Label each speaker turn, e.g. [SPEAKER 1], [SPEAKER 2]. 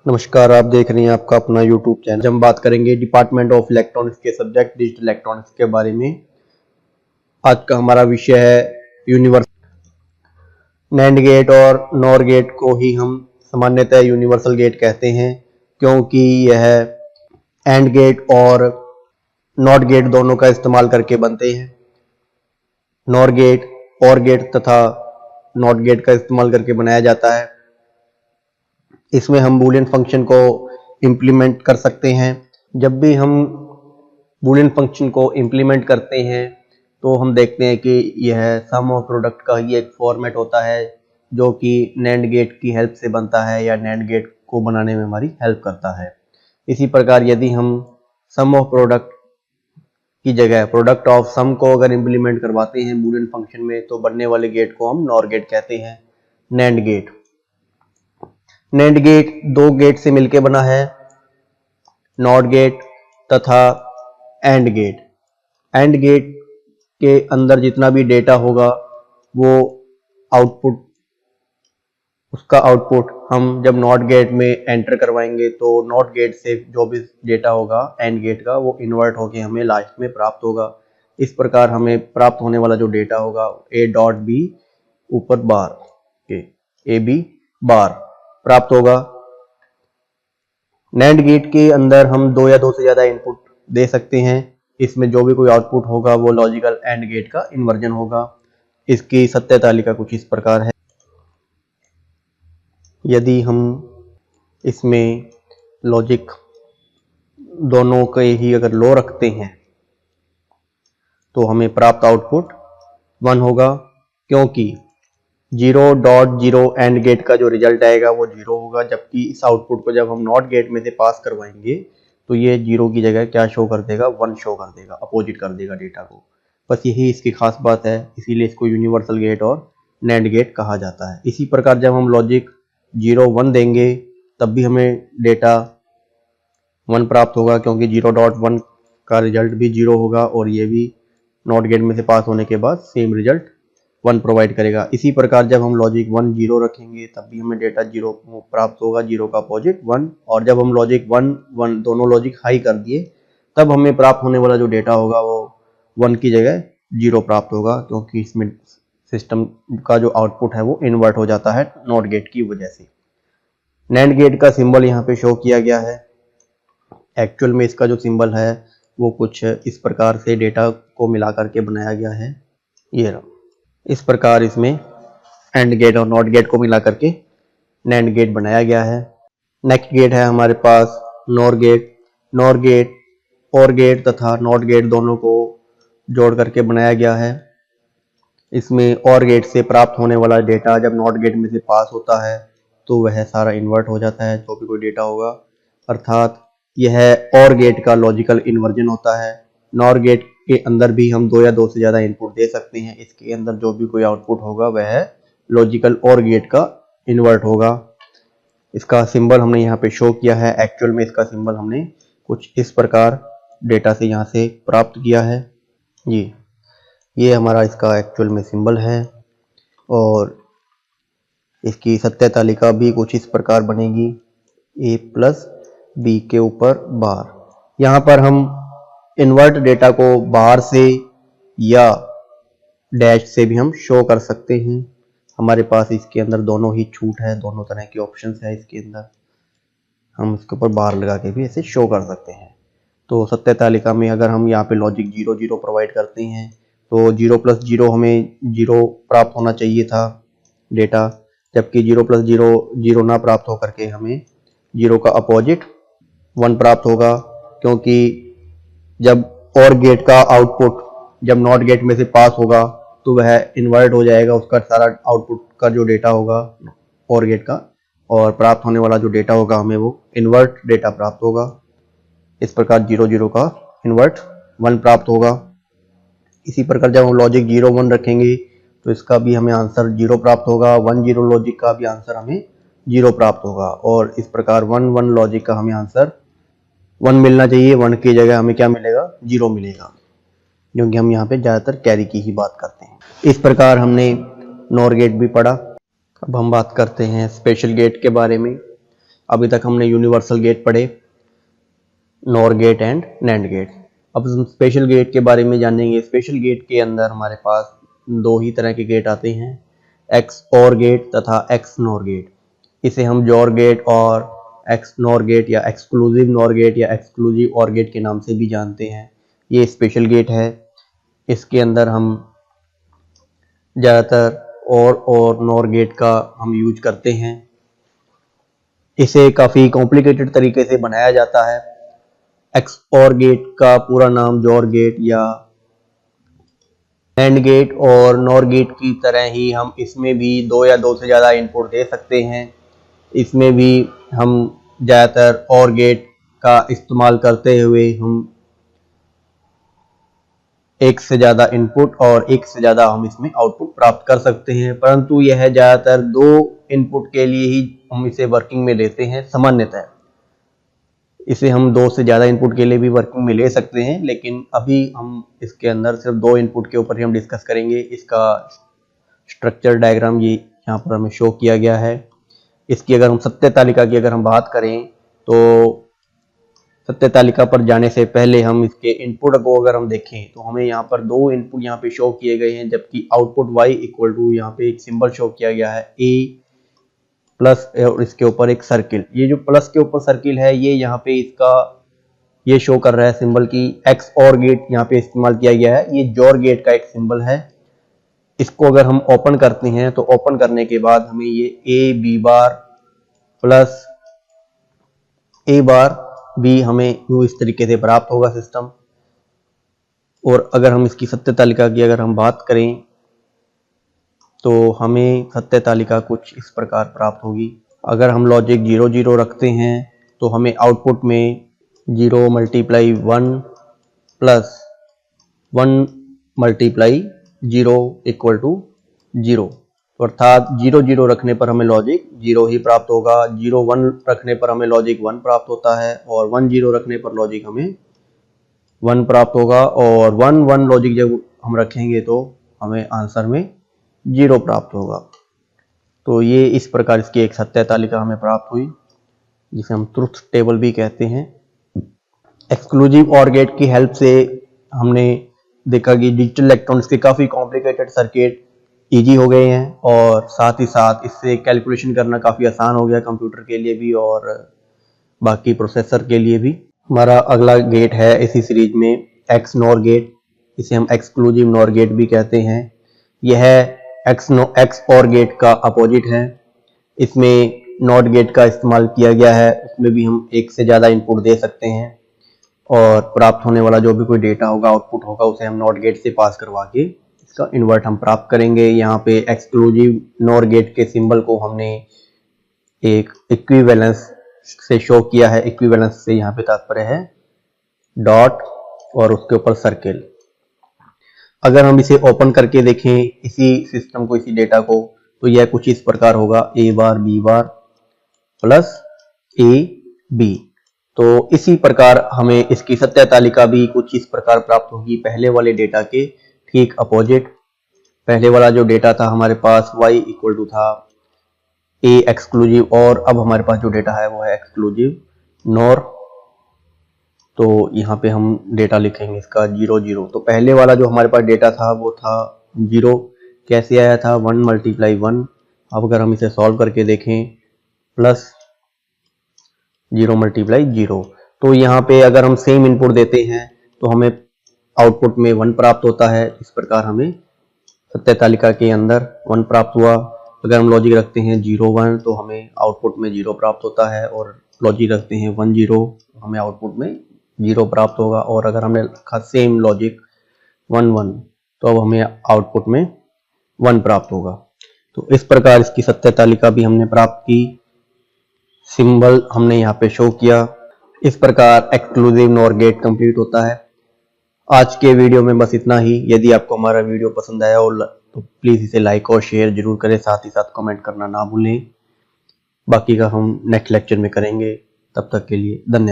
[SPEAKER 1] नमस्कार, आप देख रहे हैं आपका अपना यूट्यूब चैनल। हम बात करेंगे डिपार्टमेंट ऑफ इलेक्ट्रॉनिक्स के सब्जेक्ट डिजिटल इलेक्ट्रॉनिक्स के बारे में। आज का हमारा विषय है यूनिवर्सल नैंड गेट और नॉर गेट को ही हम सामान्यतः यूनिवर्सल गेट कहते हैं, क्योंकि यह एंड गेट और नॉट गेट दोनों का इस्तेमाल करके बनते हैं। नॉर गेट और गेट तथा नॉट गेट का इस्तेमाल करके बनाया जाता है। इसमें हम बूलियन फंक्शन को इम्प्लीमेंट कर सकते हैं। जब भी हम बूलियन फंक्शन को इम्प्लीमेंट करते हैं तो हम देखते हैं कि यह सम ऑफ प्रोडक्ट का ही एक फॉर्मेट होता है, जो कि नैंड गेट की हेल्प से बनता है या नैंड गेट को बनाने में हमारी हेल्प करता है। इसी प्रकार यदि हम सम ऑफ प्रोडक्ट की जगह प्रोडक्ट ऑफ सम को अगर इम्प्लीमेंट करवाते हैं बूलियन फंक्शन में, तो बनने वाले गेट को हम नॉर गेट कहते हैं। नैंड गेट दो गेट से मिलकर बना है, नॉट गेट तथा एंड गेट। एंड गेट के अंदर जितना भी डेटा होगा वो उसका आउटपुट हम जब नॉट गेट में एंटर करवाएंगे तो नॉट गेट से जो भी डेटा होगा एंड गेट का वो इन्वर्ट होके हमें लास्ट में प्राप्त होगा। इस प्रकार हमें प्राप्त होने वाला जो डेटा होगा ए डॉट बी ऊपर बार के ए बी बार प्राप्त होगा। नैंड गेट के अंदर हम दो या दो से ज्यादा इनपुट दे सकते हैं। इसमें जो भी कोई आउटपुट होगा वो लॉजिकल एंड गेट का इन्वर्जन होगा। इसकी सत्य तालिका कुछ इस प्रकार है। यदि हम इसमें लॉजिक दोनों के ही अगर लो रखते हैं तो हमें प्राप्त आउटपुट 1 होगा, क्योंकि 0.0 एंड गेट का जो रिजल्ट आएगा वो 0 होगा, जबकि इस आउटपुट को जब हम नॉट गेट में से पास करवाएंगे तो ये 0 की जगह क्या शो कर देगा, 1 शो कर देगा, अपोजिट कर देगा डेटा को। बस यही इसकी खास बात है, इसीलिए इसको यूनिवर्सल गेट और नैंड गेट कहा जाता है। इसी प्रकार जब हम लॉजिक 0 1 देंगे तब भी हमें डेटा 1 प्राप्त होगा, क्योंकि 0.1 का रिजल्ट भी 0 होगा और ये भी नॉट गेट में से पास होने के बाद सेम रिजल्ट 1 प्रोवाइड करेगा। इसी प्रकार जब हम लॉजिक 1 0 रखेंगे तब भी हमें डेटा 0 प्राप्त होगा, 0 का अपोजिट 1। और जब हम लॉजिक 1 1 दोनों लॉजिक हाई कर दिए तब हमें प्राप्त होने वाला जो डेटा होगा वो 1 की जगह 0 प्राप्त होगा, क्योंकि इसमें सिस्टम का जो आउटपुट है वो इन्वर्ट हो जाता है नॉट गेट की वजह से। नैंड गेट का सिंबल यहाँ पे शो किया गया है। एक्चुअल में इसका जो सिंबल है वो कुछ इस प्रकार से डेटा को मिला करके बनाया गया है। ये रहा, इस प्रकार इसमें एंड गेट और नॉट गेट को मिला करके नैंड गेट बनाया गया है। नेक्स्ट गेट है हमारे पास नॉर गेट। नॉर गेट और गेट तथा नॉट गेट दोनों को जोड़ करके बनाया गया है। इसमें और गेट से प्राप्त होने वाला डेटा जब नॉट गेट में से पास होता है तो वह सारा इन्वर्ट हो जाता है, जो भी कोई डेटा होगा, अर्थात यह और गेट का लॉजिकल इन्वर्जन होता है। नॉर गेट के अंदर भी हम 2 या 2 से ज्यादा इनपुट दे सकते हैं। इसके अंदर जो भी कोई आउटपुट होगा वह लॉजिकल और गेट का इन्वर्ट होगा। इसका सिंबल हमने यहाँ पे शो किया है। एक्चुअल में इसका सिंबल हमने कुछ इस प्रकार डेटा से यहाँ से प्राप्त किया है। ये हमारा इसका एक्चुअल में सिंबल है और इसकी सत्य तालिका भी कुछ इस प्रकार बनेगी, a प्लस बी के ऊपर बार। यहाँ पर हम इन्वर्ट डेटा को बाहर से या डैश से भी हम शो कर सकते हैं। हमारे पास इसके अंदर दोनों ही छूट है, दोनों तरह के ऑप्शंस है इसके अंदर। हम इसके ऊपर बार लगा के भी ऐसे शो कर सकते हैं। तो सत्य तालिका में अगर हम यहाँ पे लॉजिक 0 0 प्रोवाइड करते हैं तो 0 प्लस 0 हमें 0 प्राप्त होना चाहिए था डेटा, जबकि 0 प्लस 0 0 ना प्राप्त होकर के हमें 0 का अपोजिट 1 प्राप्त होगा, क्योंकि जब और गेट का आउटपुट जब नॉट गेट में से पास होगा तो वह इन्वर्ट हो जाएगा, उसका सारा आउटपुट का जो डेटा होगा और गेट का, और प्राप्त होने वाला जो डेटा होगा हमें वो इन्वर्ट डेटा प्राप्त होगा। इस प्रकार 0 0 का इन्वर्ट 1 प्राप्त होगा। इसी प्रकार जब हम लॉजिक 0 1 रखेंगे तो इसका भी हमें आंसर 0 प्राप्त होगा। 1 0 लॉजिक का भी आंसर हमें 0 प्राप्त होगा, और इस प्रकार 1 1 लॉजिक का हमें आंसर 1 मिलना चाहिए। 1 की जगह हमें क्या मिलेगा, 0 मिलेगा, क्योंकि हम यहाँ पे ज़्यादातर कैरी की ही बात करते हैं। इस प्रकार हमने नॉर गेट भी पढ़ा। अब हम बात करते हैं स्पेशल गेट के बारे में। अभी तक हमने यूनिवर्सल गेट पढ़े, NOR gate and NAND gate. अब हम स्पेशल गेट के बारे में जानेंगे। स्पेशल गेट के अंदर हमारे पास दो ही तरह के गेट आते हैं, एक्स और गेट तथा एक्स नॉर गेट। इसे हम जॉर गेट और एक्स नॉर गेट या एक्सक्लूसिव नॉर गेट या एक्सक्लूसिव और गेट के नाम से भी जानते हैं। ये स्पेशल गेट है। इसके अंदर हम ज़्यादातर और नॉर गेट का हम यूज करते हैं। इसे काफ़ी कॉम्प्लिकेटेड तरीके से बनाया जाता है। एक्स और गेट का पूरा नाम जॉर गेट या एंड गेट और नॉर गेट की तरह ही हम इसमें भी दो या दो से ज़्यादा इनपुट दे सकते हैं। इसमें भी हम ज़्यादातर और गेट का इस्तेमाल करते हुए हम एक से ज़्यादा इनपुट और एक से ज़्यादा हम इसमें आउटपुट प्राप्त कर सकते हैं, परंतु यह ज़्यादातर दो इनपुट के लिए ही हम इसे वर्किंग में लेते हैं। सामान्यतः इसे हम दो से ज़्यादा इनपुट के लिए भी वर्किंग में ले सकते हैं, लेकिन अभी हम इसके अंदर सिर्फ दो इनपुट के ऊपर ही हम डिस्कस करेंगे। इसका स्ट्रक्चर डायग्राम ये यहाँ पर हमें शो किया गया है। इसकी अगर हम सत्य तालिका की अगर हम बात करें तो सत्य तालिका पर जाने से पहले हम इसके इनपुट को अगर हम देखें तो हमें यहाँ पर दो इनपुट यहाँ पे शो किए गए हैं, जबकि आउटपुट y इक्वल टू यहाँ पे एक सिंबल शो किया गया है a प्लस और इसके ऊपर एक सर्किल। ये जो प्लस के ऊपर सर्किल है ये यहाँ पे इसका ये शो कर रहा है सिंबल की एक्स और गेट यहाँ पे इस्तेमाल किया गया है। ये जॉर गेट का एक सिंबल है। इसको अगर हम ओपन करते हैं तो ओपन करने के बाद हमें ये a b bar plus a bar b हमें यूं इस तरीके से प्राप्त होगा सिस्टम। और अगर हम इसकी सत्य तालिका की अगर हम बात करें तो हमें सत्य तालिका कुछ इस प्रकार प्राप्त होगी। अगर हम लॉजिक 0 0 रखते हैं तो हमें आउटपुट में 0 multiply 1 plus 1 multiply 0 equal to 0, अर्थात 0 0 रखने पर हमें लॉजिक 0 ही प्राप्त होगा। 0 1 रखने पर हमें लॉजिक 1 प्राप्त होता है और 1 0 रखने पर लॉजिक हमें 1 प्राप्त होगा। और 1 1 लॉजिक जब हम रखेंगे तो हमें आंसर में 0 प्राप्त होगा। तो ये इस प्रकार इसकी एक सत्य तालिका हमें प्राप्त हुई, जिसे हम ट्रुथ टेबल भी कहते हैं। एक्सक्लूसिव और गेट की हेल्प से हमने देखा कि डिजिटल इलेक्ट्रॉनिक्स के काफ़ी कॉम्प्लिकेटेड सर्किट इजी हो गए हैं और साथ ही साथ इससे कैलकुलेशन करना काफ़ी आसान हो गया कंप्यूटर के लिए भी और बाकी प्रोसेसर के लिए भी। हमारा अगला गेट है इसी सीरीज में एक्स नॉर गेट। इसे हम एक्सक्लूसिव नॉर गेट भी कहते हैं। यह एक्स और गेट का अपोजिट है। इसमें नॉट गेट का इस्तेमाल किया गया है। उसमें भी हम एक से ज़्यादा इनपुट दे सकते हैं और प्राप्त होने वाला जो भी कोई डेटा होगा आउटपुट होगा उसे हम नॉट गेट से पास करवा के इसका इन्वर्ट हम प्राप्त करेंगे। यहाँ पे एक्सक्लूसिव नॉर गेट के सिंबल को हमने एक इक्विवेलेंस से शो किया है। इक्विवेलेंस से यहाँ पे तात्पर्य है डॉट और उसके ऊपर सर्किल। अगर हम इसे ओपन करके देखें इसी सिस्टम को, इसी डेटा को, तो यह कुछ इस प्रकार होगा a bar b bar plus a b। तो इसी प्रकार हमें इसकी सत्य तालिका भी कुछ इस प्रकार प्राप्त होगी, पहले वाले डेटा के ठीक अपोजिट। पहले वाला जो डेटा था हमारे पास y इक्वल टू था a एक्सक्लूसिव और अब हमारे पास जो डेटा है वो है एक्सक्लूसिव नॉर। तो यहाँ पे हम डेटा लिखेंगे इसका 0 0। तो पहले वाला जो हमारे पास डेटा था वो था 0। कैसे आया था 1 मल्टीप्लाई 1। अब अगर हम इसे सॉल्व करके देखें प्लस 0 मल्टीप्लाई 0, तो यहाँ पे अगर हम सेम इनपुट देते हैं तो हमें आउटपुट में 1 प्राप्त होता है। इस प्रकार हमें सत्य तालिका के अंदर 1 प्राप्त हुआ। अगर हम लॉजिक रखते हैं 0 1 तो हमें आउटपुट में 0 प्राप्त होता है और लॉजिक रखते हैं 1 0 हमें आउटपुट में 0 प्राप्त होगा। और अगर हमने रखा सेम लॉजिक 1 1 तो अब हमें आउटपुट में 1 प्राप्त होगा। तो इस प्रकार इसकी सत्य तालिका भी हमने प्राप्त की, सिंबल हमने यहाँ पे शो किया। इस प्रकार एक्सक्लूसिव नॉर गेट कंप्लीट होता है। आज के वीडियो में बस इतना ही। यदि आपको हमारा वीडियो पसंद आया हो तो प्लीज़ इसे लाइक और शेयर जरूर करें, साथ ही साथ कमेंट करना ना भूलें। बाकी का हम नेक्स्ट लेक्चर में करेंगे। तब तक के लिए धन्यवाद।